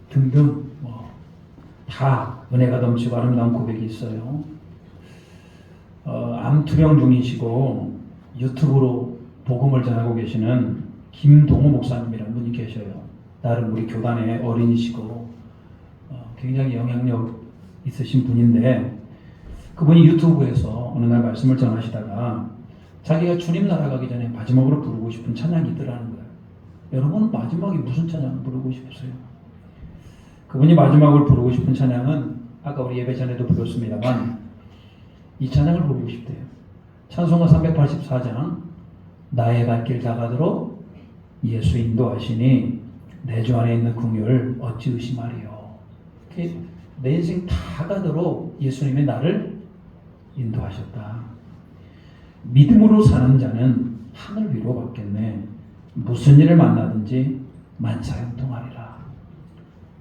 등등 다 은혜가 넘치고 아름다운 고백이 있어요. 암 투병 중이시고 유튜브로 복음을 전하고 계시는 김동호 목사님이라는 분이 계셔요. 나름 우리 교단의 어린이시고 굉장히 영향력 있으신 분인데, 그분이 유튜브에서 어느 날 말씀을 전하시다가 자기가 주님 나라 가기 전에 마지막으로 부르고 싶은 찬양이 있더라는 거예요. 여러분, 마지막에 무슨 찬양을 부르고 싶으세요? 그분이 마지막으로 부르고 싶은 찬양은 아까 우리 예배 전에도 불렀습니다만 이 찬양을 부르고 싶대요. 찬송가 384장 나의 발길 다가도록 예수 인도하시니 내 주 안에 있는 긍휼을 어찌 의심하리요. 내 인생 다 가도록 예수님이 나를 인도하셨다. 믿음으로 사는 자는 하늘 위로 받겠네. 무슨 일을 만나든지 만사형통하리라.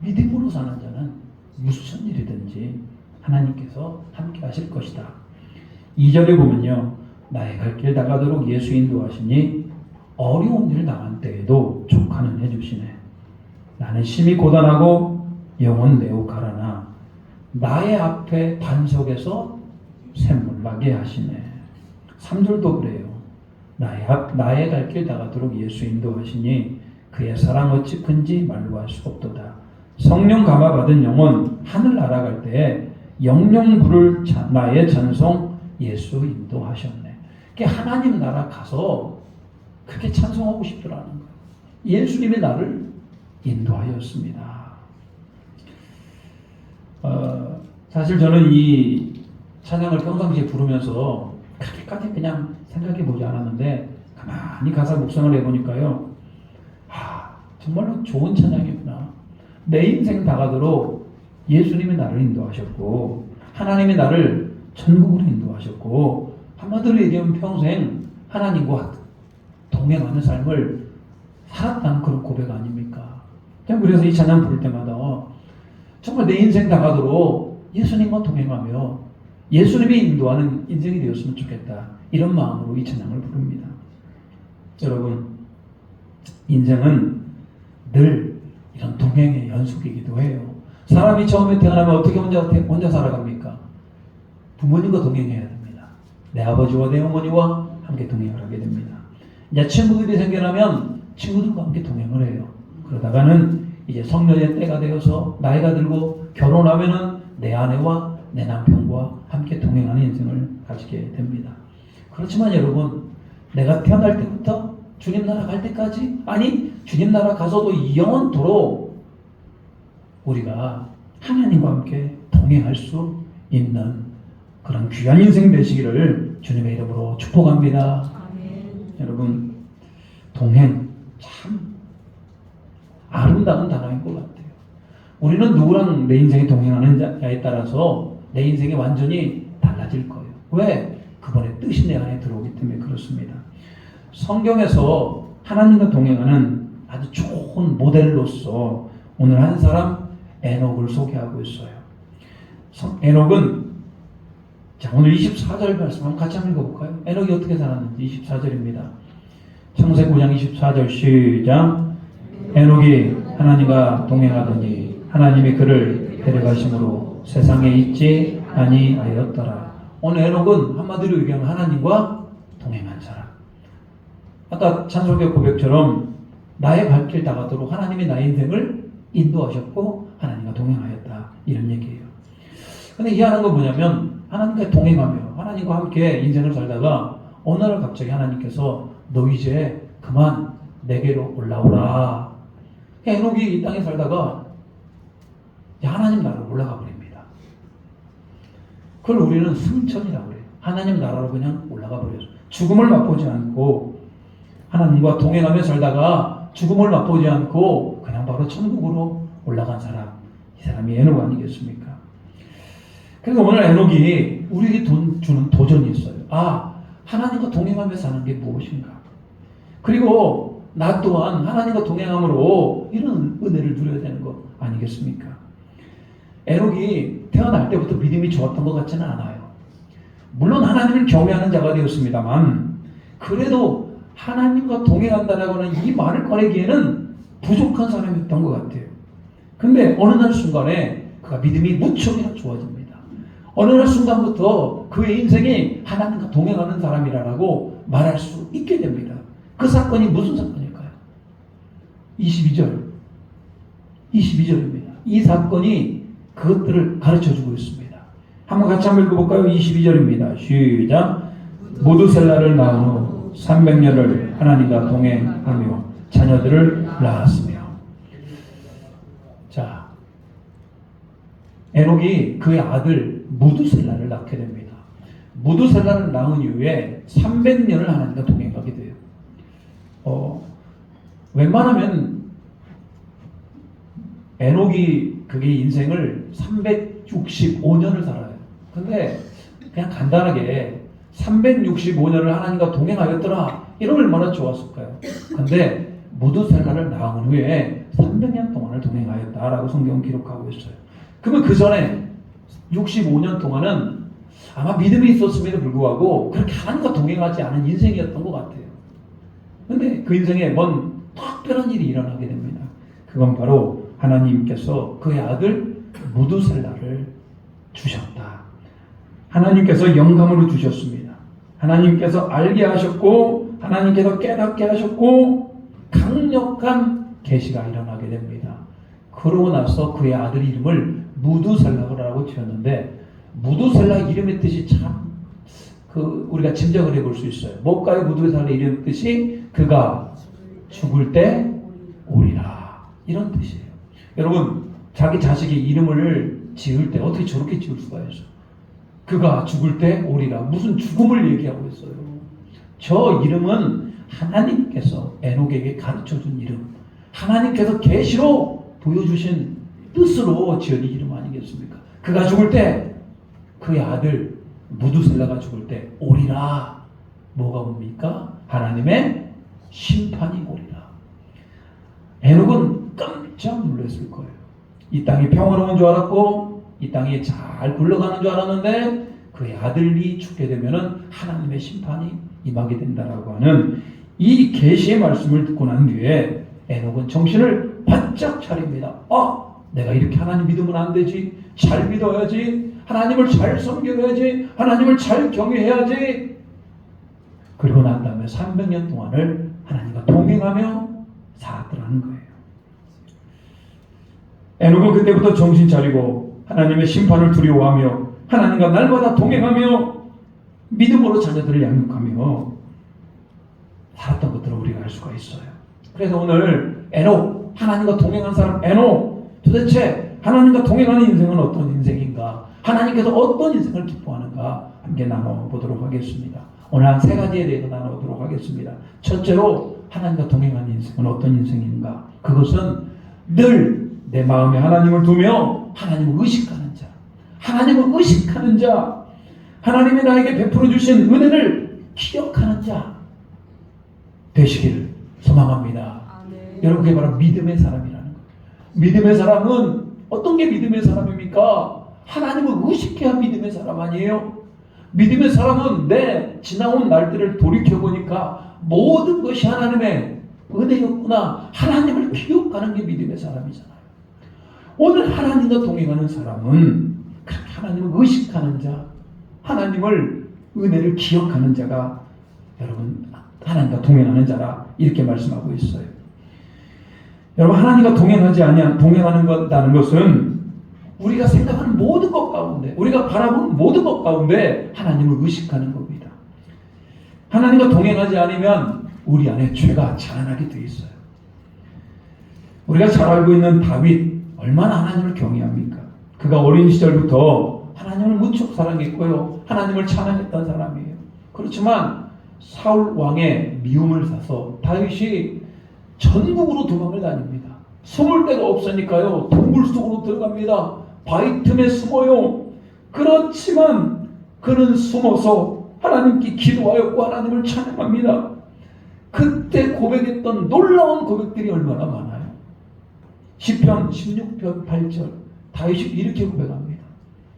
믿음으로 사는 자는 무슨 일이든지 하나님께서 함께 하실 것이다. 2절에 보면요, 나의 갈 길 다가도록 예수 인도하시니 어려운 일 당한 때에도 족하는 해주시네. 나는 심히 고단하고 영혼 매우 가라나 나의 앞에 반석에서 샘물 나게 하시네. 3절도 그래요. 나의 갈 길 다가도록 예수 인도하시니 그의 사랑 어찌 큰지 말로 할 수 없도다. 성령 감화받은 영혼 하늘 날아갈 때에 영영 부를 나의 찬송 예수 인도하셨네. 하나님 나라 가서 그렇게 찬송하고 싶더라는 거예요. 예수님이 나를 인도하였습니다. 사실 저는 이 찬양을 평상시에 부르면서 그렇게까지 그냥 생각해 보지 않았는데 가만히 가사 묵상을 해보니까요, 정말로 좋은 찬양이구나. 내 인생 다가도록 예수님이 나를 인도하셨고 하나님이 나를 천국으로 인도하셨고, 한마디로 얘기하면 평생 하나님과 동행하는 삶을 살았다는 그런 고백 아닙니까? 그래서 이 찬양 부를 때마다 정말 내 인생 다가도록 예수님과 동행하며 예수님이 인도하는 인생이 되었으면 좋겠다, 이런 마음으로 이 찬양을 부릅니다. 여러분, 인생은 늘 이런 동행의 연속이기도 해요. 사람이 처음에 태어나면 어떻게 혼자 살아갑니까? 부모님과 동행해야 됩니다. 내 아버지와 내 어머니와 함께 동행을 하게 됩니다. 이제 친구들이 생겨나면 친구들과 함께 동행을 해요. 그러다가는 이제 성년의 때가 되어서 나이가 들고 결혼하면은 내 아내와 내 남편과 함께 동행하는 인생을 가지게 됩니다. 그렇지만 여러분, 내가 태어날 때부터 주님 나라 갈 때까지, 아니 주님 나라 가서도 영원토록 우리가 하나님과 함께 동행할 수 있는 그런 귀한 인생 되시기를 주님의 이름으로 축복합니다. 아멘. 여러분, 동행 참 아름다운 단어인 것 같아요. 우리는 누구랑 내 인생에 동행하는 자에 따라서 내 인생이 완전히 달라질 거예요. 왜? 그분의 뜻이 내 안에 들어오기 때문에 그렇습니다. 성경에서 하나님과 동행하는 아주 좋은 모델로서 오늘 한 사람 에녹을 소개하고 있어요. 에녹은, 자, 오늘 24절 말씀 한번 같이 한번 읽어볼까요? 에녹이 어떻게 살았는지 24절입니다. 창세기 9장 24절 시작. 에녹이 하나님과 동행하더니 하나님이 그를 데려가심으로 세상에 있지 아니하였더라. 오늘 에녹은 한마디로 얘기하면 하나님과 동행한 사람. 아까 찬송의 고백처럼 나의 발길 다가도록 하나님이 나의 인생을 인도하셨고 하나님과 동행하였다, 이런 얘기예요. 근데 이해하는 건 뭐냐면, 하나님과 동행하며 하나님과 함께 인생을 살다가 어느 날 갑자기 하나님께서 너 이제 그만 내게로 올라오라. 에녹이 이 땅에 살다가 하나님 나라로 올라가 버립니다. 그걸 우리는 승천이라고 그래요. 하나님 나라로 그냥 올라가 버려서 죽음을 맛보지 않고 하나님과 동행하며 살다가 죽음을 맛보지 않고 그냥 바로 천국으로 올라간 사람, 이 사람이 에녹 아니겠습니까? 그래서 오늘 에녹이 우리에게 주는 도전이 있어요. 하나님과 동행하며 사는 게 무엇인가? 그리고 나 또한 하나님과 동행함으로 이런 은혜를 누려야 되는 거 아니겠습니까? 에녹이 태어날 때부터 믿음이 좋았던 것 같지는 않아요. 물론 하나님을 경외하는 자가 되었습니다만, 그래도 하나님과 동행한다라고 하는 이 말을 꺼내기에는 부족한 사람이었던 것 같아요. 근데 어느 날 순간에 그가 믿음이 무척이나 좋아집니다. 어느 날 순간부터 그의 인생이 하나님과 동행하는 사람이라고 말할 수 있게 됩니다. 그 사건이 무슨 사건일까요? 22절입니다. 이 사건이 그것들을 가르쳐주고 있습니다. 한번 같이 한번 읽어볼까요? 22절입니다. 시작. 무두셀라를 낳은 후 300년을 하나님과 동행하며 자녀들을 낳았으며. 자, 에녹이 그의 아들 무두셀라를 낳게 됩니다. 무두셀라를 낳은 이후에 300년을 하나님과 동행하게 돼요. 웬만하면 에녹이 그의 인생을 365년을 살아요. 근데 그냥 간단하게 365년을 하나님과 동행하였더라. 이런 얼마나 좋았을까요? 근데 무두셀라를 낳은 후에 300년 동안을 동행하였다라고 성경은 기록하고 있어요. 그러면 그 전에 65년 동안은 아마 믿음이 있었음에도 불구하고 그렇게 하나님과 동행하지 않은 인생이었던 것 같아요. 근데 그 인생에 뭔 특별한 일이 일어나게 됩니다. 그건 바로 하나님께서 그의 아들 무두셀라를 주셨다. 하나님께서 영감으로 주셨습니다. 하나님께서 알게 하셨고 하나님께서 깨닫게 하셨고 강력한 계시가 일어나게 됩니다. 그러고 나서 그의 아들 이름을 무두셀라라고 지었는데 무두셀라 이름의 뜻이 참 우리가 짐작을 해볼 수 있어요. 뭘까요? 무두셀라 이름의 뜻이 그가 죽을 때 오리라 이런 뜻이에요. 여러분 자기 자식의 이름을 지을 때 어떻게 저렇게 지을 수가 있어요? 그가 죽을 때 오리라. 무슨 죽음을 얘기하고 있어요. 저 이름은 하나님께서 에녹에게 가르쳐준 이름, 하나님께서 계시로 보여주신 뜻으로 지은 이름 아니겠습니까? 그가 죽을 때 그의 아들 무두셀라가 죽을 때 오리라. 뭐가 옵니까? 하나님의 심판이 오리라. 에녹은 깜짝 놀랐을 거예요. 이 땅이 평화로운 줄 알았고 이 땅이 잘 굴러가는 줄 알았는데 그의 아들이 죽게 되면은 하나님의 심판이 임하게 된다라고 하는 이 계시의 말씀을 듣고 난 뒤에 에녹은 정신을 바짝 차립니다. 내가 이렇게 하나님 믿으면 안 되지. 잘 믿어야지. 하나님을 잘 섬겨야지. 하나님을 잘 경외해야지. 그리고 난 다음에 300년 동안을 하나님과 동행하며 살았더라는 거예요. 에녹은 그때부터 정신 차리고 하나님의 심판을 두려워하며 하나님과 날마다 동행하며 믿음으로 자녀들을 양육하며 살았던 것들을 우리가 알 수가 있어요. 그래서 오늘 에녹, 하나님과 동행한 사람 에녹, 도대체 하나님과 동행하는 인생은 어떤 인생인가? 하나님께서 어떤 인생을 기뻐하는가? 함께 나눠보도록 하겠습니다. 오늘 한 세 가지에 대해서 나눠보도록 하겠습니다. 첫째로 하나님과 동행하는 인생은 어떤 인생인가? 그것은 늘 내 마음에 하나님을 두며 하나님을 의식하는 자, 하나님을 의식하는 자, 하나님이 나에게 베풀어 주신 은혜를 기억하는 자 되시기를 소망합니다. 여러분, 그게 바로 믿음의 사람이라는 거예요. 믿음의 사람은 어떤 게 믿음의 사람입니까? 하나님을 의식해야 믿음의 사람 아니에요? 믿음의 사람은 내 지나온 날들을 돌이켜보니까 모든 것이 하나님의 은혜였구나. 하나님을 기억하는 게 믿음의 사람이잖아요. 오늘 하나님과 동행하는 사람은 그렇게 하나님을 의식하는 자, 하나님을 은혜를 기억하는 자가 여러분 하나님과 동행하는 자라 이렇게 말씀하고 있어요. 여러분, 하나님과 동행하는 것다는 것은 우리가 생각하는 모든 것 가운데, 우리가 바라보는 모든 것 가운데 하나님을 의식하는 겁니다. 하나님과 동행하지 않으면 우리 안에 죄가 자라나게 되어 있어요. 우리가 잘 알고 있는 다윗, 얼마나 하나님을 경외합니까? 그가 어린 시절부터 하나님을 무척 사랑했고요, 하나님을 찬양했던 사람이에요. 그렇지만 사울 왕의 미움을 사서 다윗이 전국으로 도망을 다닙니다. 숨을 데가 없으니까요, 동굴 속으로 들어갑니다. 바위 틈에 숨어요. 그렇지만 그는 숨어서 하나님께 기도하였고 하나님을 찬양합니다. 그때 고백했던 놀라운 고백들이 얼마나 많아요. 시편 16편 8절 다윗이 이렇게 고백합니다.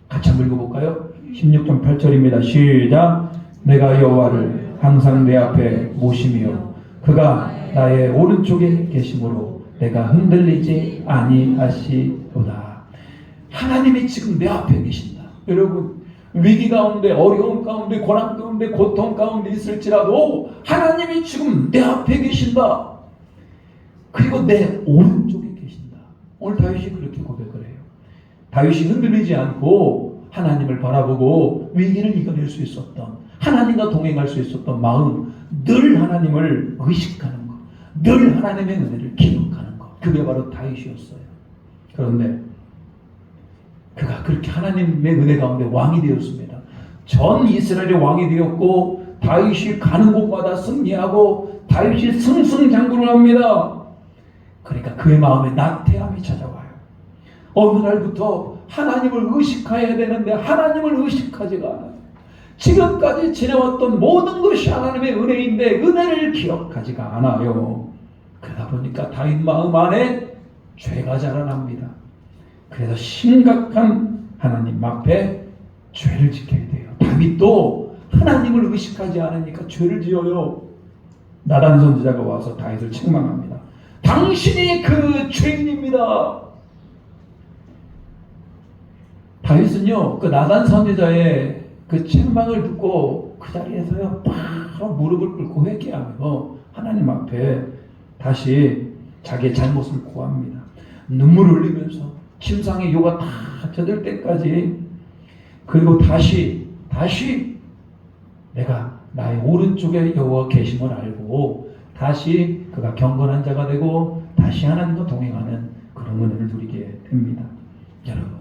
같이 한번 읽어볼까요? 16편 8절입니다. 시작. 내가 여호와를 항상 내 앞에 모시며 그가 나의 오른쪽에 계심으로 내가 흔들리지 아니하시도다. 하나님이 지금 내 앞에 계신다. 여러분, 위기 가운데, 어려움 가운데, 고난 가운데, 고통 가운데 있을지라도 하나님이 지금 내 앞에 계신다. 그리고 내 오른쪽에 계신다. 오늘 다윗이 그렇게 고백을 해요. 다윗이 흔들리지 않고 하나님을 바라보고 위기를 이겨낼 수 있었던, 하나님과 동행할 수 있었던 마음, 늘 하나님을 의식하는 것, 늘 하나님의 은혜를 기억하는 것, 그게 바로 다윗이었어요. 그런데 그가 그렇게 하나님의 은혜 가운데 왕이 되었습니다. 전 이스라엘의 왕이 되었고, 다윗이 가는 곳마다 승리하고 다윗이 승승장구를 합니다. 그러니까 그의 마음에 나태함이 찾아와요. 어느 날부터 하나님을 의식해야 되는데 하나님을 의식하지가 않아요. 지금까지 지내왔던 모든 것이 하나님의 은혜인데 은혜를 기억하지가 않아요. 그러다 보니까 다윗 마음 안에 죄가 자라납니다. 그래서 심각한 하나님 앞에 죄를 지켜야 돼요. 다윗도 하나님을 의식하지 않으니까 죄를 지어요. 나단 선지자가 와서 다윗을 책망합니다. 당신이 그 죄인입니다. 다윗은요, 그 나단 선지자의 그 책망을 듣고 그 자리에서요 바로 무릎을 꿇고 회개하며 하나님 앞에 다시 자기의 잘못을 고합니다. 눈물을 흘리면서 침상의 요가 다 젖을 때까지, 그리고 다시 내가 나의 오른쪽에 여호와 계심을 알고 다시 그가 경건한 자가 되고 다시 하나님과 동행하는 그런 은혜를 누리게 됩니다. 여러분,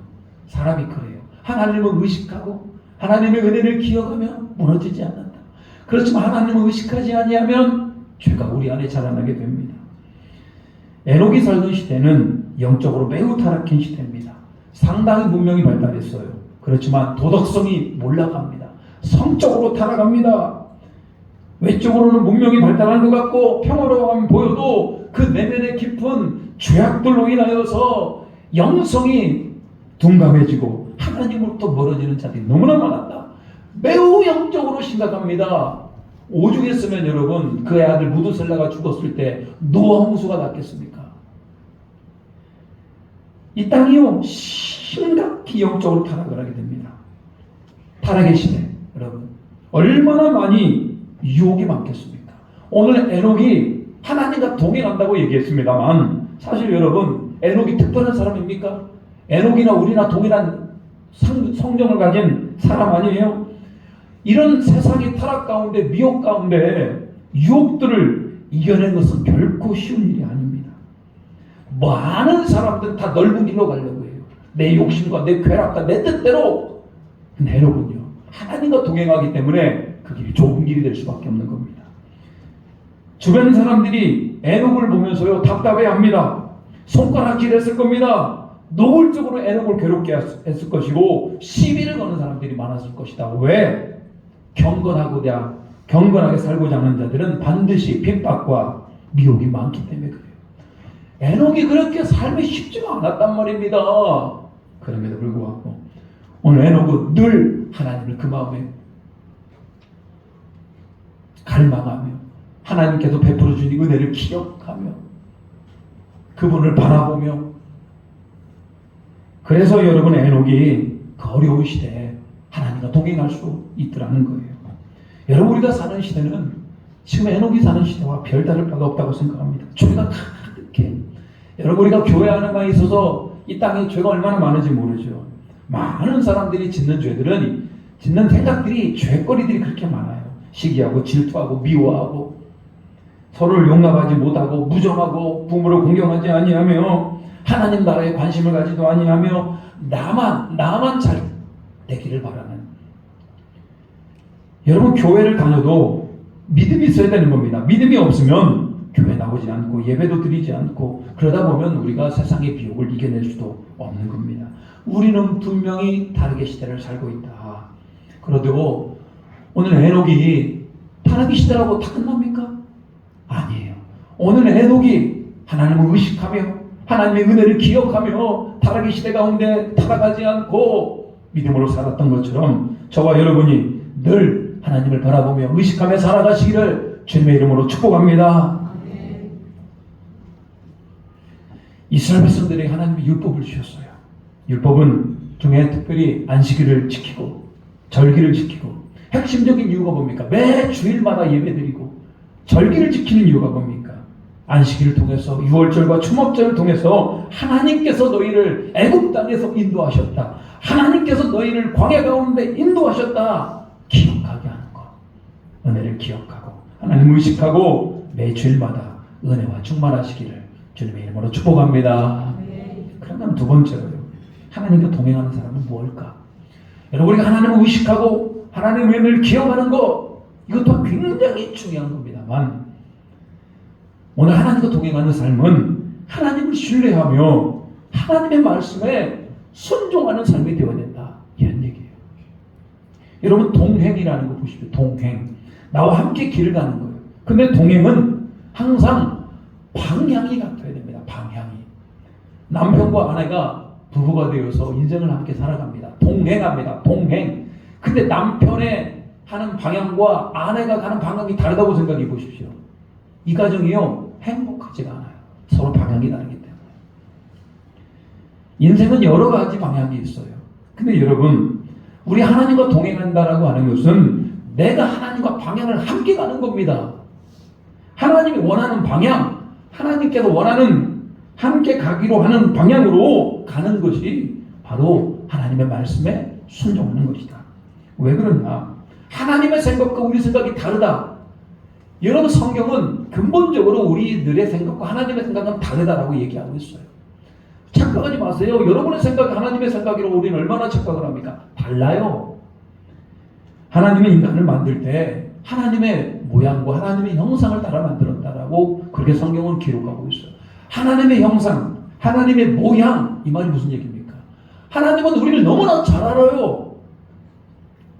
사람이 그래요. 하나님을 의식하고 하나님의 은혜를 기억하면 무너지지 않는다. 그렇지만 하나님을 의식하지 아니하면 죄가 우리 안에 자라나게 됩니다. 에녹이 살던 시대는 영적으로 매우 타락한 시대입니다. 상당히 문명이 발달했어요. 그렇지만 도덕성이 몰락합니다. 성적으로 타락합니다. 외적으로는 문명이 발달한 것 같고 평화로움이 보여도 그 내면의 깊은 죄악들로 인하여서 영성이 둔감해지고 하나님으로부터 멀어지는 자들이 너무나 많았다. 매우 영적으로 심각합니다. 오죽했으면 여러분, 그의 아들 무드셀라가 죽었을 때 노아 홍수가 났겠습니까? 이 땅이요 심각히 영적으로 타락을 하게 됩니다. 타락의 시대, 여러분 얼마나 많이 유혹이 많겠습니까? 오늘 에녹이 하나님과 동행한다고 얘기했습니다만 사실 여러분, 에녹이 특별한 사람입니까? 에녹이나 우리나 동일한 성정을 가진 사람 아니에요? 이런 세상의 타락 가운데, 미혹 가운데 유혹들을 이겨낸 것은 결코 쉬운 일이 아닙니다. 많은 사람들은 다 넓은 길로 가려고 해요. 내 욕심과 내 쾌락과 내 뜻대로. 에녹은요, 하나님과 동행하기 때문에 그 길이 좁은 길이 될 수밖에 없는 겁니다. 주변 사람들이 에녹을 보면서요 답답해합니다. 손가락질했을 겁니다. 노골적으로 에녹을 괴롭게 했을 것이고 시비를 거는 사람들이 많았을 것이다. 왜? 경건하게 살고자 하는 자들은 반드시 핍박과 미혹이 많기 때문에 그래요. 에녹이 그렇게 삶이 쉽지가 않았단 말입니다. 그럼에도 불구하고 오늘 에녹은 늘 하나님을 그 마음에 갈망하며 하나님께서 베풀어 주신 은혜를 기억하며 그분을 바라보며, 그래서 여러분 에녹이 그 어려운 시대에 하나님과 동행할 수 있더라는 거예요. 여러분, 우리가 사는 시대는 지금 에녹이 사는 시대와 별다를 바가 없다고 생각합니다. 죄가 가득해. 여러분, 우리가 교회 안에만 있어서 이 땅에 죄가 얼마나 많은지 모르죠. 많은 사람들이 짓는 죄들은, 짓는 생각들이, 죄거리들이 그렇게 많아요. 시기하고 질투하고 미워하고 서로를 용납하지 못하고 무정하고 부모를 공경하지 아니하며 하나님 나라에 관심을 가지도 아니하며 나만 잘 되기를 바라는. 여러분, 교회를 다녀도 믿음이 있어야 되는 겁니다. 믿음이 없으면 교회 나오지 않고 예배도 드리지 않고 그러다 보면 우리가 세상의 비욕을 이겨낼 수도 없는 겁니다. 우리는 분명히 다르게 시대를 살고 있다. 그래도 오늘 에녹이 타락의 시대라고 다 끝납니까? 아니에요. 오늘 에녹이 하나님을 의식하며 하나님의 은혜를 기억하며 타락의 시대 가운데 타락하지 않고 믿음으로 살았던 것처럼 저와 여러분이 늘 하나님을 바라보며 의식하며 살아가시기를 주님의 이름으로 축복합니다. 이스라엘 백성들에게 하나님이 율법을 주셨어요. 율법은 중에 특별히 안식일을 지키고 절기를 지키고, 핵심적인 이유가 뭡니까? 매 주일마다 예배드리고 절기를 지키는 이유가 뭡니까? 안식일을 통해서, 유월절과 초막절을 통해서 하나님께서 너희를 애굽 땅에서 인도하셨다, 하나님께서 너희를 광야 가운데 인도하셨다 기억하게 하는 것. 은혜를 기억하고 하나님을 의식하고 매 주일마다 은혜와 충만하시기를 주님의 이름으로 축복합니다. 그러면 두 번째로요, 하나님과 동행하는 사람은 무엇일까? 여러분, 우리가 하나님을 의식하고 하나님의 은혜를 기억하는 것, 이것도 굉장히 중요한 겁니다만, 오늘 하나님과 동행하는 삶은 하나님을 신뢰하며 하나님의 말씀에 순종하는 삶이 되어야 된다, 이런 얘기예요. 여러분, 동행이라는 거 보십시오. 동행, 나와 함께 길을 가는 거예요. 근데 동행은 항상 방향이 같아야 됩니다. 방향이. 남편과 아내가 부부가 되어서 인생을 함께 살아갑니다. 동행합니다. 동행. 근데 남편의 하는 방향과 아내가 가는 방향이 다르다고 생각해 보십시오. 이 가정이요, 행복하지가 않아요. 서로 방향이 다르기 때문에. 인생은 여러 가지 방향이 있어요. 근데 여러분, 우리 하나님과 동행한다라고 하는 것은 내가 하나님과 방향을 함께 가는 겁니다. 하나님이 원하는 방향, 하나님께서 원하는 함께 가기로 하는 방향으로 가는 것이 바로 하나님의 말씀에 순종하는 것이다. 왜 그러냐? 하나님의 생각과 우리 생각이 다르다. 여러분, 성경은 근본적으로 우리들의 생각과 하나님의 생각은 다르다라고 얘기하고 있어요. 착각하지 마세요. 여러분의 생각이 하나님의 생각이라고 우리는 얼마나 착각을 합니까? 달라요. 하나님의 인간을 만들 때 하나님의 모양과 하나님의 형상을 따라 만들었다라고 그렇게 성경은 기록하고 있어요. 하나님의 형상, 하나님의 모양, 이 말이 무슨 얘기입니까? 하나님은 우리를 너무나 잘 알아요.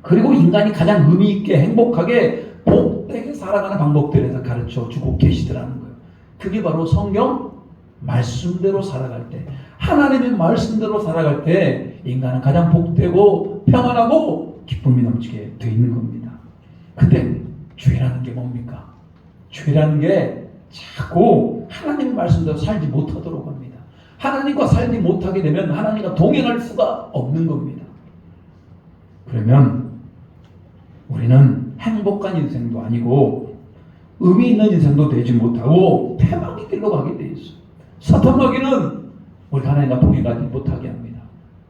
그리고 인간이 가장 의미 있게 행복하게 복되게 살아가는 방법들에서 가르쳐 주고 계시더라는 거예요. 그게 바로 성경 말씀대로 살아갈 때, 하나님의 말씀대로 살아갈 때 인간은 가장 복되고 평안하고 기쁨이 넘치게 되어 있는 겁니다. 근데 죄라는 게 뭡니까? 죄라는 게 자꾸 하나님의 말씀대로 살지 못하도록 합니다. 하나님과 살지 못하게 되면 하나님과 동행할 수가 없는 겁니다. 그러면 우리는 행복한 인생도 아니고 의미 있는 인생도 되지 못하고 패망의 길로 가게 돼 있어요. 사탄마귀는 우리 하나님과 동행하지 못하게 합니다.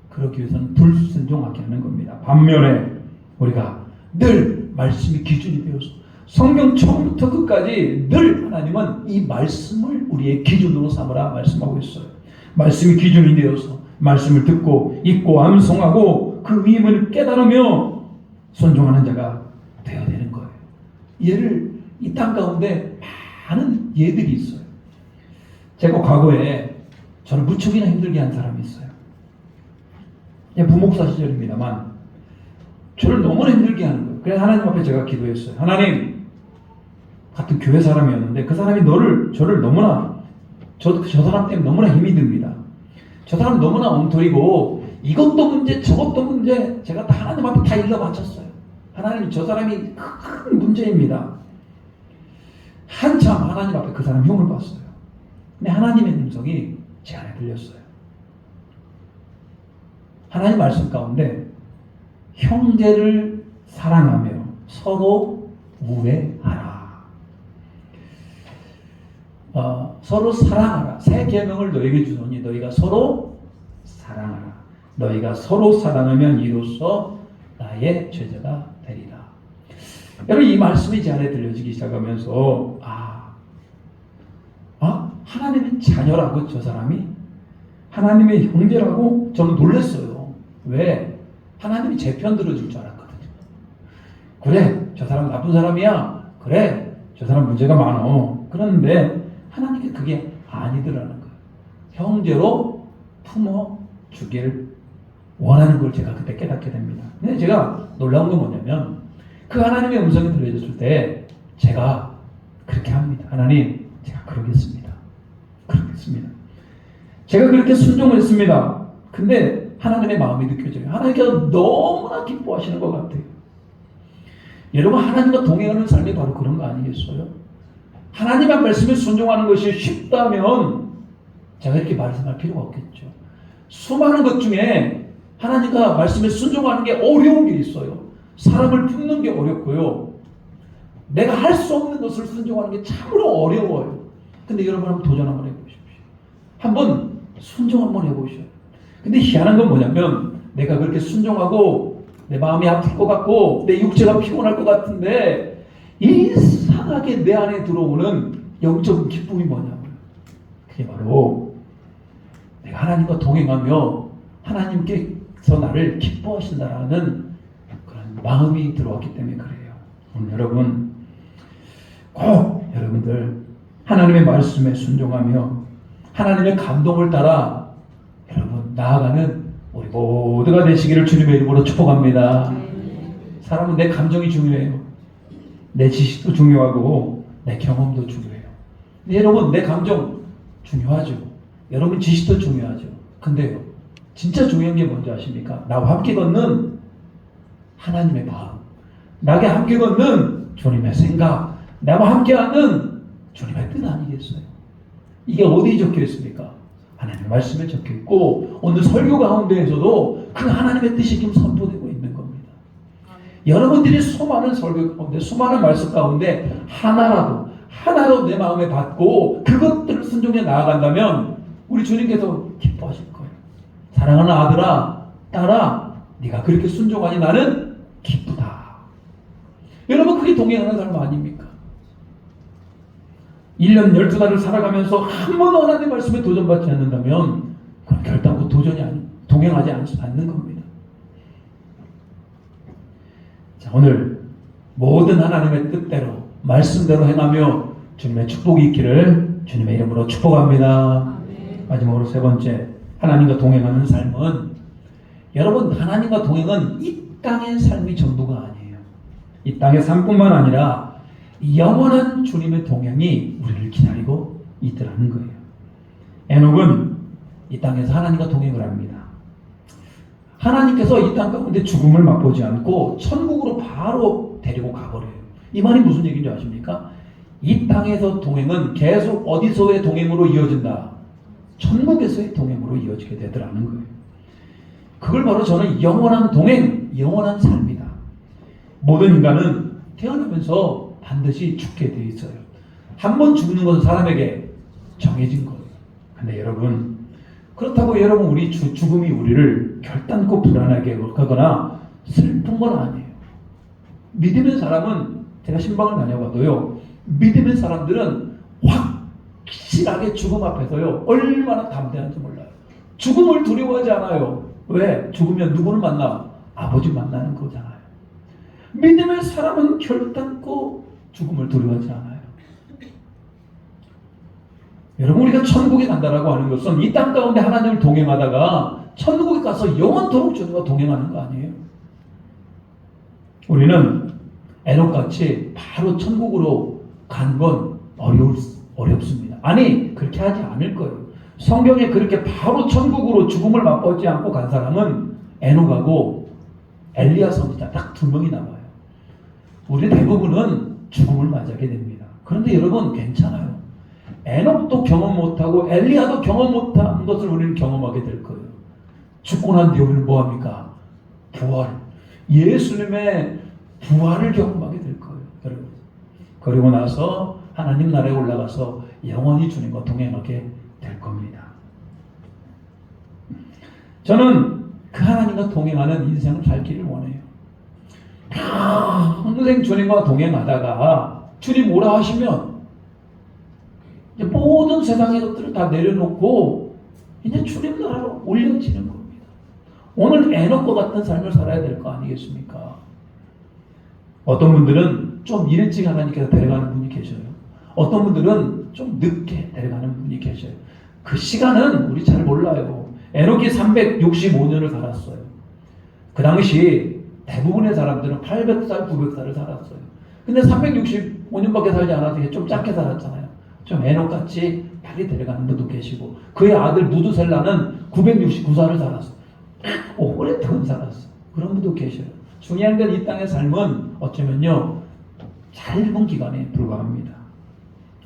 그러기 위해서는 불순종하게 하는 겁니다. 반면에 우리가 늘 말씀이 기준이 되어서 성경 처음부터 끝까지 늘 하나님은 이 말씀을 우리의 기준으로 삼으라 말씀하고 있어요. 말씀이 기준이 되어서 말씀을 듣고 읽고 암송하고 그 의미를 깨달으며 순종하는 자가 되어야 되는 거예요. 예를 이 땅 가운데 많은 예들이 있어요. 제가 과거에 저를 무척이나 힘들게 한 사람이 있어요. 부목사 시절입니다만 저를 너무나 힘들게 하는 거예요. 그래서 하나님 앞에 제가 기도했어요. 하나님, 같은 교회 사람이었는데 그 사람이 저를 너무나 저 사람 때문에 너무나 힘이 듭니다. 저 사람 너무나 엉터리고 이것도 문제 저것도 문제, 제가 다 하나님 앞에 다 일러 바쳤어요. 하나님, 저 사람이 큰 문제입니다. 한참 하나님 앞에 그 사람 흉을 봤어요. 근데 하나님의 음성이 제 안에 들렸어요. 하나님 말씀 가운데 형제를 사랑하며 서로 우애하라. 서로 사랑하라. 새 계명을 너에게 주노니 너희가 서로 사랑하라. 너희가 서로 사랑하면 이로써 나의 죄자가 되리라. 여러분, 이 말씀이 제 안에 들려지기 시작하면서 하나님의 자녀라고, 저 사람이 하나님의 형제라고 저는 놀랐어요. 왜? 하나님이 제 편 들어줄 줄 알았거든요. 그래, 저 사람 나쁜 사람이야. 그래, 저 사람 문제가 많어. 그런데 하나님께 그게 아니더라는 거예요. 형제로 품어주기를 원하는 걸 제가 그때 깨닫게 됩니다. 근데 제가 놀라운 건 뭐냐면 그 하나님의 음성이 들려졌을 때 제가 그렇게 합니다. 하나님, 제가 그러겠습니다. 제가 그렇게 순종했습니다. 근데 하나님의 마음이 느껴져요. 하나님께서 너무나 기뻐하시는 것 같아요. 여러분, 하나님과 동행하는 삶이 바로 그런 거 아니겠어요? 하나님의 말씀에 순종하는 것이 쉽다면 제가 이렇게 말씀할 필요가 없겠죠. 수많은 것 중에 하나님과 말씀에 순종하는 게 어려운 게 있어요. 사람을 품는 게 어렵고요. 내가 할 수 없는 것을 순종하는 게 참으로 어려워요. 근데 여러분 한번 도전 한번 해보십시오. 한번 순종 한번 해보셔요. 근데 희한한 건 뭐냐면 내가 그렇게 순종하고 내 마음이 아플 것 같고 내 육체가 피곤할 것 같은데 이상하게 내 안에 들어오는 영적인 기쁨이 뭐냐고요. 그게 바로 내가 하나님과 동행하며 하나님께서 나를 기뻐하신다라는 그런 마음이 들어왔기 때문에 그래요. 오늘 여러분 꼭 여러분들 하나님의 말씀에 순종하며 하나님의 감동을 따라 여러분 나아가는 우리 모두가 되시기를 주님의 이름으로 축복합니다. 사람은 내 감정이 중요해요. 내 지식도 중요하고 내 경험도 중요해요. 근데 여러분 내 감정 중요하죠. 여러분 지식도 중요하죠. 근데요 진짜 중요한 게 뭔지 아십니까? 나와 함께 걷는 하나님의 마음, 나에게 함께 걷는 주님의 생각, 나와 함께하는 주님의 뜻 아니겠어요? 이게 어디에 적혀 있습니까? 하나님의 말씀에 적혀 있고 오늘 설교 가운데에서도 그 하나님의 뜻이 지금 선포되고 있는 겁니다. 여러분들이 수많은 설교 가운데 수많은 말씀 가운데 하나라도 내 마음에 받고 그것들을 순종해 나아간다면 우리 주님께서 기뻐하실 거예요. 사랑하는 아들아 딸아 네가 그렇게 순종하니 나는 기쁘다. 여러분 그게 동행하는 삶 아닙니까? 1년 12달을 살아가면서 한 번도 하나님의 말씀에 도전받지 않는다면 그건 결단코 동행하지 않는 겁니다. 자, 오늘 모든 하나님의 뜻대로 말씀대로 행하며 주님의 축복이 있기를 주님의 이름으로 축복합니다. 마지막으로 세 번째, 하나님과 동행하는 삶은 여러분 하나님과 동행은 이 땅의 삶이 전부가 아니에요. 이 땅의 삶뿐만 아니라 영원한 주님의 동행이 우리를 기다리고 있더라는 거예요. 에녹은 이 땅에서 하나님과 동행을 합니다. 하나님께서 이 땅 가운데 죽음을 맛보지 않고 천국으로 바로 데리고 가버려요. 이 말이 무슨 얘기인지 아십니까? 이 땅에서 동행은 계속 어디서의 동행으로 이어진다? 천국에서의 동행으로 이어지게 되더라는 거예요. 그걸 바로 저는 영원한 동행, 영원한 삶이다. 모든 인간은 태어나면서 반드시 죽게 돼 있어요. 한 번 죽는 것은 사람에게 정해진 거예요. 근데 여러분 그렇다고 여러분 우리 죽음이 우리를 결단코 불안하게 하거나 슬픈 건 아니에요. 믿음의 사람은 제가 신방을 다녀봐도요. 믿음의 사람들은 확실하게 죽음 앞에서요. 얼마나 담대한지 몰라요. 죽음을 두려워하지 않아요. 왜? 죽으면 누구를 만나? 아버지 만나는 거잖아요. 믿음의 사람은 결단코 죽음을 두려워하지 않아요. 여러분 우리가 천국에 간다라고 하는 것은 이 땅 가운데 하나님을 동행하다가 천국에 가서 영원토록 주님과 동행하는 거 아니에요. 우리는 에녹같이 바로 천국으로 가는 건 어렵습니다. 아니 그렇게 하지 않을 거예요. 성경에 그렇게 바로 천국으로 죽음을 맛보지 않고 간 사람은 에녹하고 엘리야 선지자 딱 2명이 남아요. 우리 대부분은 죽음을 맞이하게 됩니다. 그런데 여러분 괜찮아요. 에녹도 경험 못하고 엘리야도 경험 못한 것을 우리는 경험하게 될 거예요. 죽고 난 뒤에 우리는 뭐합니까? 부활. 예수님의 부활을 경험하게 될 거예요. 여러분. 그리고 나서 하나님 나라에 올라가서 영원히 주님과 동행하게 될 겁니다. 저는 그 하나님과 동행하는 인생을 살기를 원해요. 평생 주님과 동행하다가 주님 오라 하시면 이제 모든 세상의 것들을 다 내려놓고 이제 주님 나라로 올려지는 겁니다. 오늘 에녹과 같은 삶을 살아야 될 거 아니겠습니까? 어떤 분들은 좀 일찍 하나님께서 데려가는 분이 계셔요. 어떤 분들은 좀 늦게 데려가는 분이 계셔요. 그 시간은 우리 잘 몰라요. 에녹이 365년을 살았어요. 그 당시 대부분의 사람들은 800살, 900살을 살았어요. 근데 365년밖에 살지 않아서 좀 짧게 살았잖아요. 좀 에녹같이 빨리 데려가는 분도 계시고 그의 아들 무두셀라는 969살을 살았어요. 오랫동안 살았어요. 그런 분도 계셔요. 중요한 건 이 땅의 삶은 어쩌면요 짧은 기간에 불과합니다.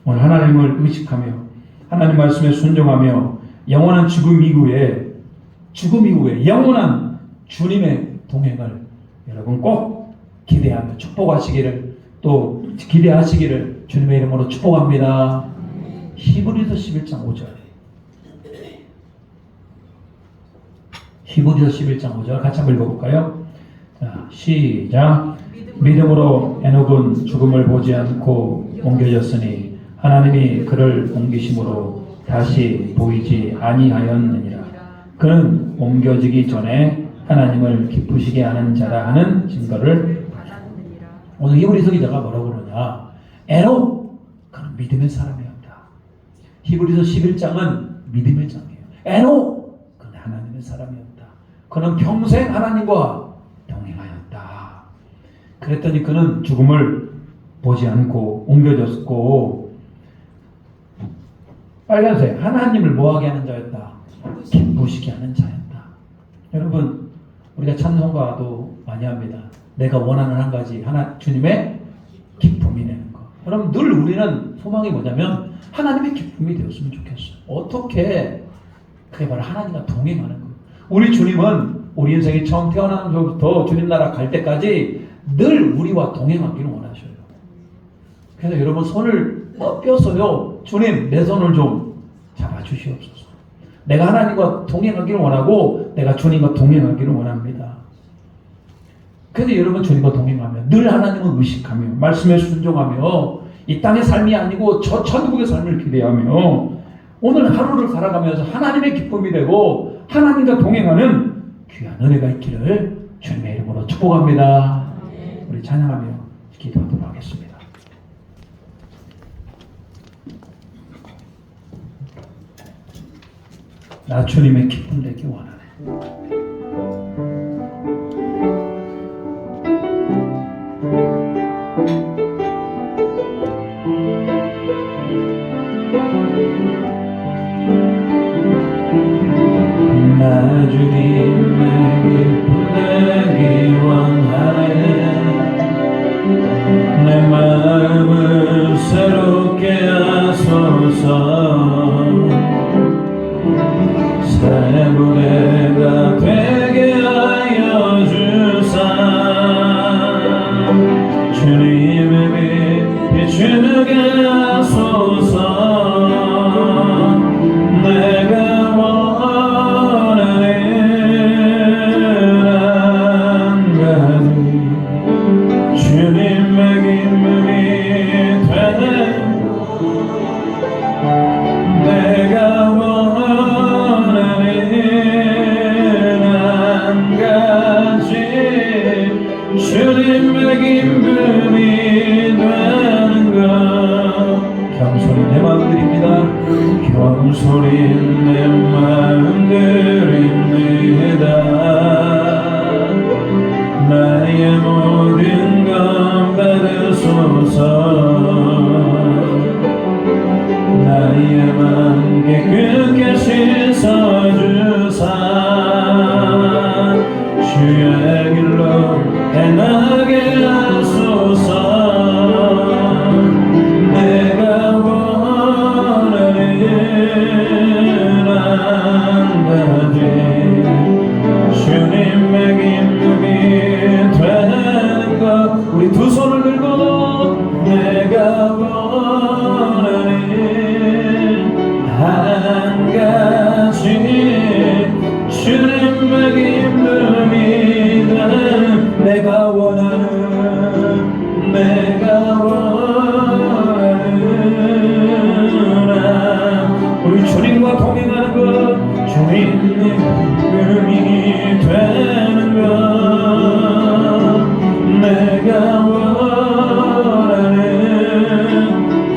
오늘 하나님을 의식하며 하나님 말씀에 순종하며 영원한 죽음 이후에 영원한 주님의 동행을 여러분 꼭 기대하며 축복하시기를, 또 기대하시기를 주님의 이름으로 축복합니다. 히브리서 11장 5절. 히브리서 11장 5절 같이 한번 읽어볼까요? 자, 시작. 믿음으로 에녹은 죽음을 보지 않고 옮겨졌으니 하나님이 그를 옮기심으로 다시 보이지 아니하였느니라. 그는 옮겨지기 전에 하나님을 기쁘시게 하는 자라 하는 증거를 받았느니라. 오늘 히브리서 기자가 뭐라고 그러냐? 에녹, 그는 믿음의 사람이었다. 히브리서 11장은 믿음의 장이에요. 에녹, 그는 하나님의 사람이었다. 그는 평생 하나님과 동행하였다. 그랬더니 그는 죽음을 보지 않고 옮겨졌고, 빨간색, 하나님을 뭐하게 하는 자였다? 기쁘시게 하는 자였다. 여러분, 우리가 찬송가도 많이 합니다. 내가 원하는 한 가지, 주님의 기쁨이 되는 것. 여러분, 늘 우리는 소망이 뭐냐면 하나님의 기쁨이 되었으면 좋겠어요. 어떻게? 그게 바로 하나님과 동행하는 거예요. 우리 주님은 우리 인생이 처음 태어나면서부터 주님 나라 갈 때까지 늘 우리와 동행하기를 원하셔요. 그래서 여러분, 손을 뻗어서요, 주님 내 손을 좀 잡아주시옵소서. 내가 하나님과 동행하기를 원하고 내가 주님과 동행하기를 원합니다. 그래서 여러분, 주님과 동행하면 늘 하나님을 의식하며 말씀에 순종하며 이 땅의 삶이 아니고 저 천국의 삶을 기대하며 오늘 하루를 살아가면서 하나님의 기쁨이 되고 하나님과 동행하는 귀한 은혜가 있기를 주님의 이름으로 축복합니다. 우리 찬양하며 기도하도록 하겠습니다. 나 주님의 기쁨 되기 원하네. 나 주님의 기쁨 되기 원하네. 내 마음을 새롭게 하소서. 새 부대가 되게 하여 주사. 주님의 빛 비추게 하소서. 내가 원하는 한 가지, 주님의 기쁨이 되는 내가 주님의 기쁨이 되는 것. 경솔히 내 마음 드립니다. 경솔히 내 마음 드립니다. 나의 모든 것 받으소서. 나의 마음 깨끗게 씻어주사. 주의 길로 행하게 하소서. 내가 원하는 한 가지, 주님의 기쁨이 되는 것. 우리 두 손을 들고 내가 원하는 한 가지, 주님의 기쁨이 되는 내가 원하는 우리 주님과 동행하는 것. 주님의 기쁨이 되는 것. 내가 원하는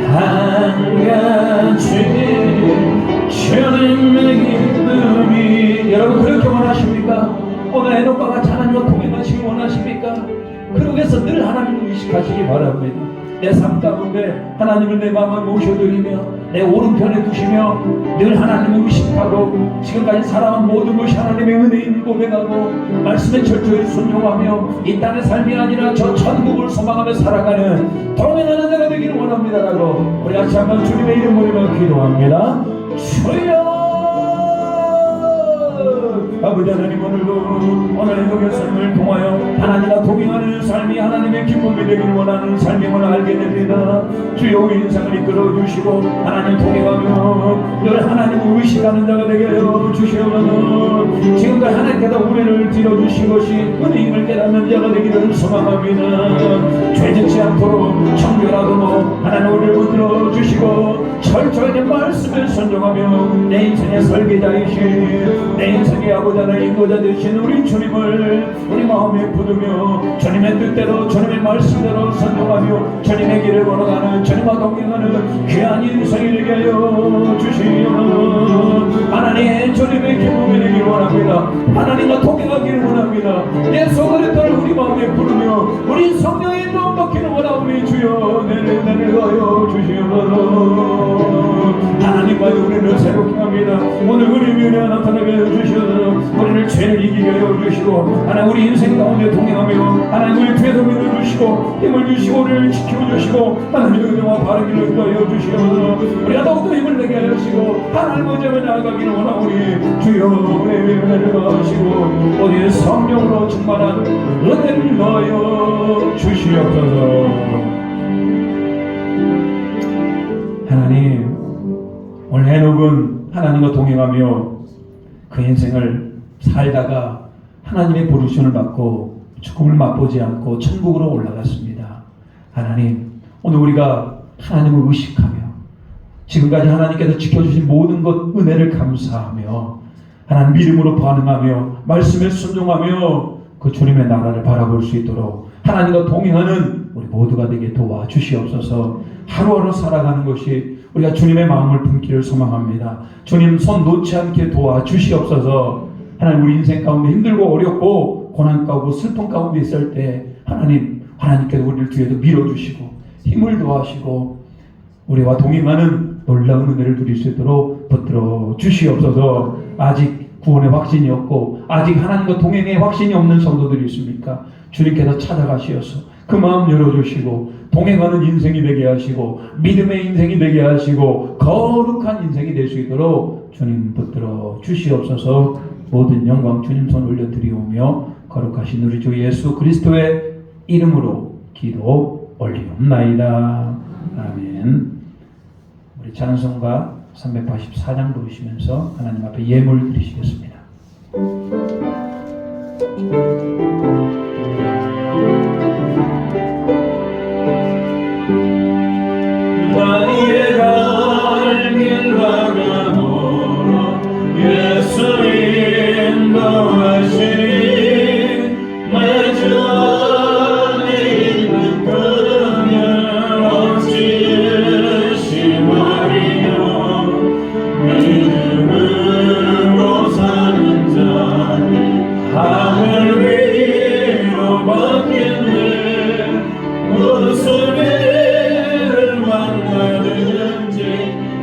한 가지, 주님의 기쁨이. 여러분, 그렇게 원하십니까? 오늘 에녹과 같이 하나님과 동행하시기 원하십니까? 그러기위해서 늘 하나님을 의식하시기 바랍니다. 내 삶 가운데 하나님을 내 마음을 모셔드리며 내 오른편에 두시며 늘 하나님을 의식하고 지금까지 살아온 모든 것이 하나님의 은혜인 고백하고 말씀에 철저히 순종하며 이 땅의 삶이 아니라 저 천국을 소망하며 살아가는 동행하는 자가 되기를 원합니다라고 우리 같이 한번 주님의 이름으로 기도합니다. 주여 아버지 하나님 오늘 행복의 삶을 통하여 하나님과 동행하는 삶이 하나님의 기쁨이 되기를 원하는 삶임을 알게 됩니다. 주여 우리 인생을 이끌어 주시고 하나님 동행하며 늘 하나님을 의식하는 자가 되게 하여 주시옵소서. 지금까지 하나님께서 우리를 들어주신 것이 은혜임을 깨닫는 자가 되기를 소망합니다. 죄짓지 않도록 청결하도록 하나님 우리를 붙들어 주시고 철저히 말씀을 순종하며 내 인생의 설계자이신 내 인생의 아버지 하나님 인도자 되신 우리 주님을 우리 마음에 부르며 주님의 뜻대로 주님의 말씀대로 순종하며 주님의 길을 걸어가는 주님과 동행하는 귀한 인생이 되게 하여 주시옵소서. 하나님 주님의 기쁨이 되기를 원합니다. 하나님과 동행하기를 원합니다. 내 소원을 따라 우리 마음에 부르며 우리 성령의 인도 받기를 원하오니 주여 내려가여 주시옵소서. 하나님과의 우리를 새롭게 합니다. 오늘 우리 은혜가 나타나게 해주시옵소서. 우리를 죄를 이기게 해주시고 하나님 우리 인생 가운데 동행하며 하나님 우리 뒤에서 밀어주시고 힘을 주시고 우리를 지켜주시고 하나님의 은혜와 바른 길을 인도하여 주시옵소서. 우리가 더욱더 힘을 내게 하시고 하나님 먼저 나아가기를 원하오니 주여 우리의 은혜를 더하시고 우리의 성령으로 충만한 은혜를 더하여 주시옵소서. 하나님 오늘 해녹은 하나님과 동행하며 그 인생을 살다가 하나님의 부르심을 받고 죽음을 맛보지 않고 천국으로 올라갔습니다. 하나님 오늘 우리가 하나님을 의식하며 지금까지 하나님께서 지켜주신 모든 것 은혜를 감사하며 하나님 믿음으로 반응하며 말씀에 순종하며 그 주님의 나라를 바라볼 수 있도록 하나님과 동행하는 우리 모두가 되게 도와주시옵소서. 하루하루 살아가는 것이 우리가 주님의 마음을 품기를 소망합니다. 주님 손 놓지 않게 도와주시옵소서. 하나님 우리 인생 가운데 힘들고 어렵고 고난 가운데 슬픔 가운데 있을 때 하나님께서 우리를 뒤에서 밀어주시고 힘을 더하시고 우리와 동행하는 놀라운 은혜를 누릴 수 있도록 붙들어 주시옵소서. 아직 구원의 확신이 없고 아직 하나님과 동행의 확신이 없는 성도들이 있습니까? 주님께서 찾아가시어서 그 마음 열어주시고 동행하는 인생이 되게 하시고 믿음의 인생이 되게 하시고 거룩한 인생이 될 수 있도록 주님 붙들어 주시옵소서. 모든 영광 주님 손 올려드리오며 거룩하신 우리 주 예수 그리스도의 이름으로 기도 올리옵나이다. 아멘. 우리 찬송가 384장 부르시면서 하나님 앞에 예물 드리시겠습니다. 나의 갈 길 나가노라 예수 인도하시니 내 주 안에 있는 그녀 어찌 심하리요 믿음으로 사는 자는 하늘 위로 받겠네. 무슨 일을 만나든지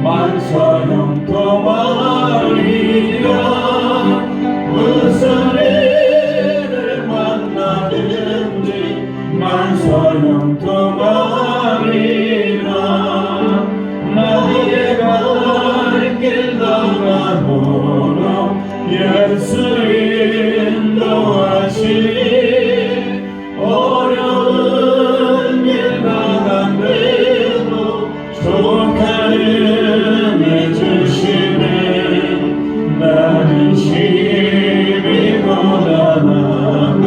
만사형통 하리라. 무슨 일을 만나든지 만사형통 하리라. 나의 갈 길 나가노라 예수 인도하시니 어려운 길 나간대도 족한 은혜 주시네. 나는 심히 고단하고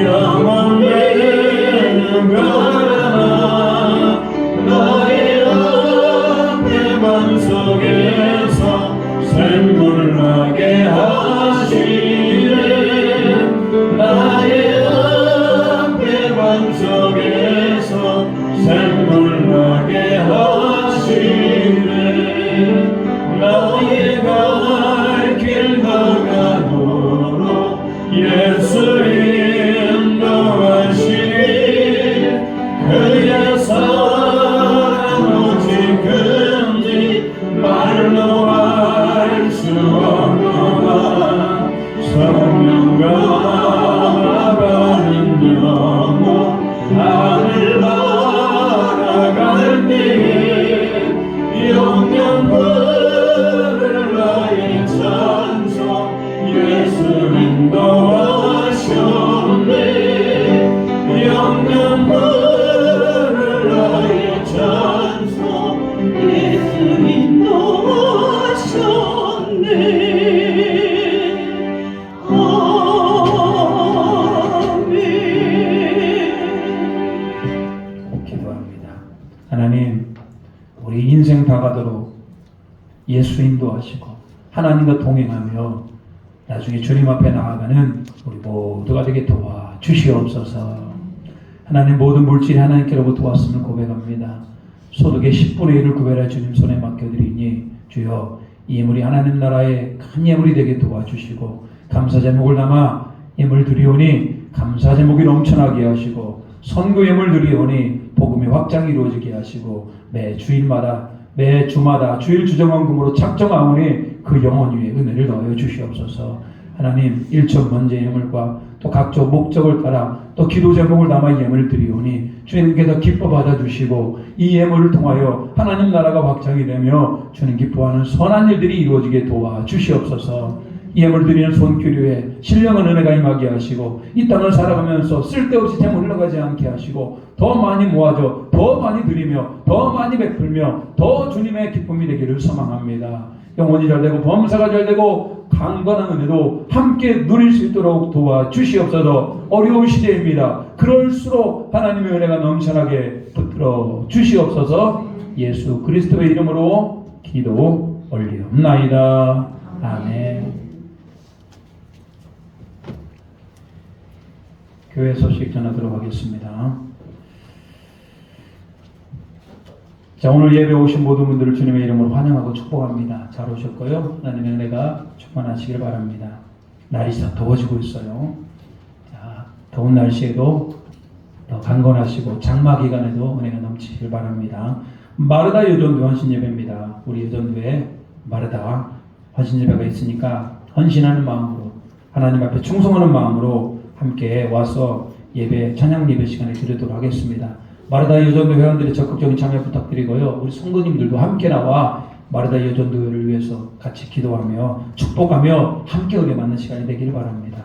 영원 되는 가라나 너의 앞에만 속에서 샘물 나게 하시네. 나의 앞에만 속에서 샘물 나게 하시네. 나의 갈 길 나가도록 예수 인도하시니 그의 사랑 오직 근지 말로 할 수 없노라. 성령과 나가는 영혼 하늘 바라갈 때 영영 부를 나의 찬송 예수 예수 인도하시고 하나님과 동행하며 나중에 주님 앞에 나아가는 우리 모두가 되게 도와주시옵소서. 하나님 모든 물질이 하나님께로부터 왔음을 고백합니다. 소득의 10분의 1을 구별해 주님 손에 맡겨드리니 주여 이 예물이 하나님 나라의 큰 예물이 되게 도와주시고 감사 제목을 담아 예물 드리오니 감사 제목이 넘쳐나게 하시고 선교 예물 드리오니 복음의 확장이 이루어지게 하시고 매 주일마다 매 주마다 주일 주정원금으로 작정하오니 그 영혼 위에 은혜를 더하여 주시옵소서. 하나님 1천 번째 예물과 또 각종 목적을 따라 또 기도 제목을 담아 예물을 드리오니 주님께서 기뻐 받아주시고 이 예물을 통하여 하나님 나라가 확장이 되며 주님 기뻐하는 선한 일들이 이루어지게 도와주시옵소서. 이 예물 드리는 손길에 신령한 은혜가 임하게 하시고 이 땅을 살아가면서 쓸데없이 재물 흘러가지 않게 하시고 더 많이 모아져 더 많이 드리며 더 많이 베풀며 더 주님의 기쁨이 되기를 소망합니다. 영혼이 잘되고 범사가 잘되고 강건한 은혜도 함께 누릴 수 있도록 도와주시옵소서. 어려운 시대입니다. 그럴수록 하나님의 은혜가 넘쳐나게 붙들어 주시옵소서. 예수 그리스도의 이름으로 기도 올리옵나이다. 아멘. 교회 소식 전하도록 하겠습니다. 자, 오늘 예배 오신 모든 분들을 주님의 이름으로 환영하고 축복합니다. 잘 오셨고요. 하나님의 은혜가 충만하시길 바랍니다. 날이 더 더워지고 있어요. 자, 더운 날씨에도 더 강건하시고 장마 기간에도 은혜가 넘치길 바랍니다. 마르다 여전도 헌신 예배입니다. 우리 여전도에 마르다 헌신 예배가 있으니까 헌신하는 마음으로 하나님 앞에 충성하는 마음으로 함께 와서 예배 찬양 예배 시간에 드리도록 하겠습니다. 마르다 여전도 회원들의 적극적인 참여 부탁드리고요. 우리 성도님들도 함께 나와 마르다 여전도를 위해서 같이 기도하며 축복하며 함께 은혜 받는 시간이 되기를 바랍니다.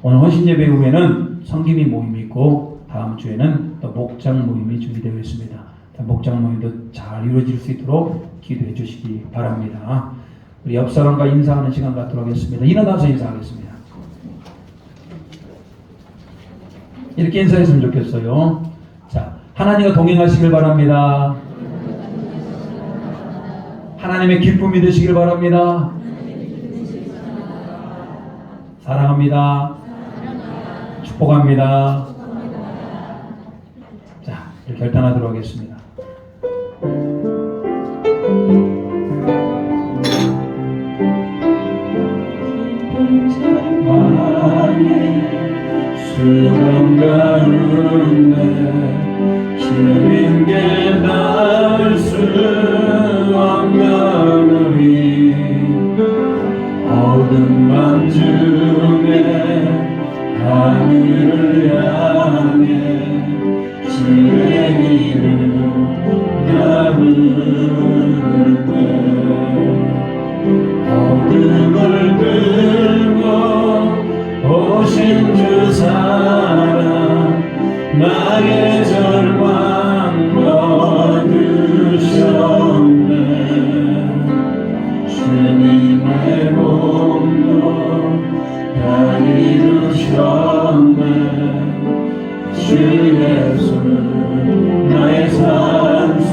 오늘 헌신 예배 후에는 성김이 모임이 있고 다음 주에는 또 목장 모임이 준비되어 있습니다. 목장 모임도 잘 이루어질 수 있도록 기도해 주시기 바랍니다. 우리 옆 사람과 인사하는 시간 갖도록 하겠습니다. 일어나서 인사하겠습니다. 이렇게 인사했으면 좋겠어요. 자, 하나님과 동행하시길 바랍니다. 하나님의 기쁨이 되시길 바랍니다. 사랑합니다. 축복합니다. 자, 이렇게 결단하도록 하겠습니다. 수렁 가운데 주님께 닿을 수 없는 우리 어두운 밤 중에 하늘을 향해 주의 이름 나 부를 때 어둠을 끌고 오신 주 사랑 나의 절망 거두셨네. 주님의 몸도 다 이루셨네. 주 예수 나의 산소망.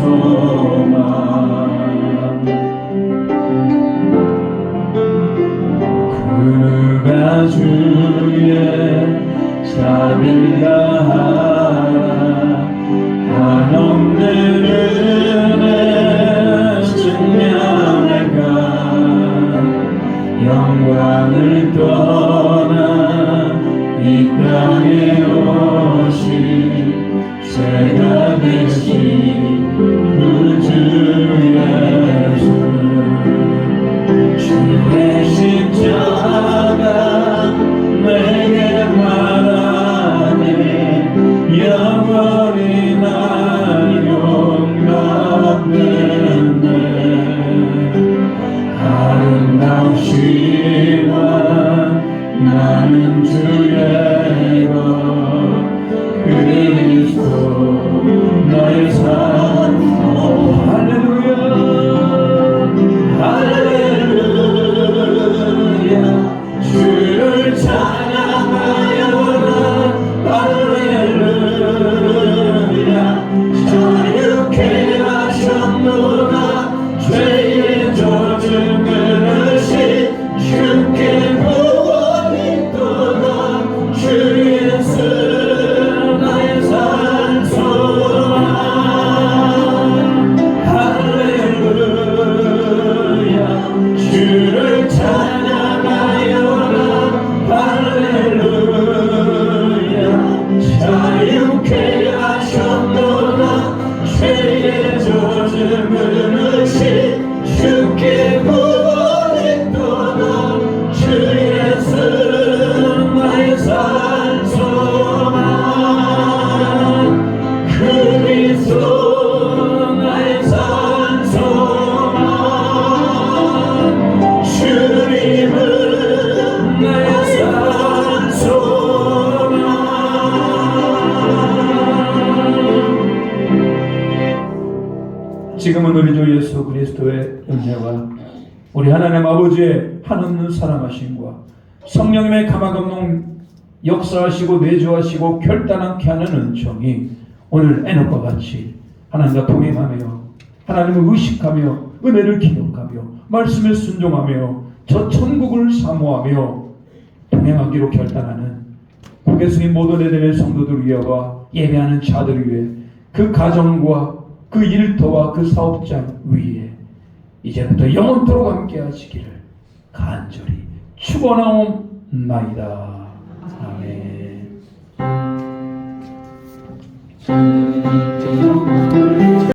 그가 주의 자비를 다하라. 한없는 은혜 증명할까. 영광을 떠나 이 땅에 오신 제가 되신 그 주 예수. 주의 십자가 내게 말하네. 영원히 나 용납되네. 아름다우시와 나는 주의 것 그리스도 주님은 나의 산소나. 지금은 우리 주 예수 그리스도의 은혜와 우리 하나님 아버지의 한없는 사랑하심과 성령님의 가마감동 역사하시고 내주하시고 결단하게 하는 은총이 오늘 에녹과 같이 하나님과 동행하며 하나님을 의식하며 은혜를 기억하며 말씀에 순종하며 저 천국을 사모하며 동행하기로 결단하는 고개 숙인 모든 에덴의 성도들 위하와 예배하는 자들 위해 그 가정과 그 일터와 그 사업장 위에 이제부터 영원토록 함께 하시기를 간절히 축원하옵나이다. 아멘.